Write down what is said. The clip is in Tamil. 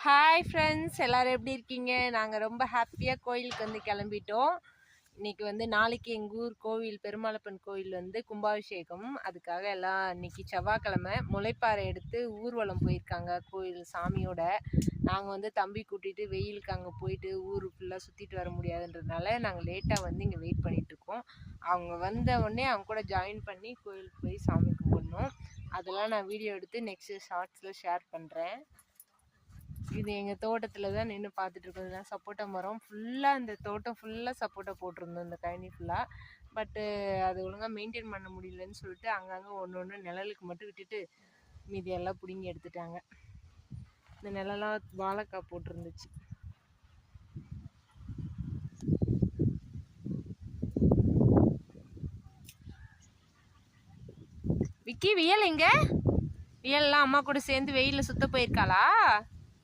ஹாய் ஃப்ரெண்ட்ஸ், எல்லோரும் எப்படி இருக்கீங்க? நாங்கள் ரொம்ப ஹாப்பியாக கோயிலுக்கு வந்து கிளம்பிட்டோம். இன்றைக்கி வந்து நாளைக்கு எங்கள் ஊர் கோவில் பெருமாளப்பன் கோவில் வந்து கும்பாபிஷேகம். அதுக்காக எல்லாம் இன்றைக்கி செவ்வாய்க்கிழமை முளைப்பாறை எடுத்து ஊர்வலம் போயிருக்காங்க கோயில் சாமியோட. நாங்கள் வந்து தம்பி கூட்டிகிட்டு வெயிலுக்கு அங்கே போயிட்டு ஊர் ஃபுல்லாக சுற்றிட்டு வர முடியாதுன்றதுனால நாங்கள் லேட்டாக வந்து இங்கே வெயிட் பண்ணிகிட்ருக்கோம். அவங்க வந்த உடனே அவங்க கூட ஜாயின் பண்ணி கோயிலுக்கு போய் சாமி கும்பிடணும். அதெல்லாம் நான் வீடியோ எடுத்து நெக்ஸ்ட்டு ஷார்ட்ஸில் ஷேர் பண்ணுறேன். இது எங்கள் தோட்டத்தில் தான் நின்று பார்த்துட்டு இருக்கோம். இதெல்லாம் சப்போட்டா மரம் ஃபுல்லாக, இந்த தோட்டம் ஃபுல்லாக சப்போட்டா போட்டிருந்தோம் இந்த கழனி ஃபுல்லாக. பட்டு அது ஒழுங்காக மெயின்டைன் பண்ண முடியலன்னு சொல்லிட்டு அங்கங்கே ஒன்று நிழலுக்கு மட்டும் விட்டுட்டு மீதியெல்லாம் பிடுங்கி எடுத்துட்டாங்க. இந்த நிழலாம் வாழைக்காய் போட்டிருந்துச்சு. விக்கி, வியல் எங்க? வியல்லாம் அம்மா கூட சேர்ந்து வெயிலில் சுத்த போயிருக்காளா?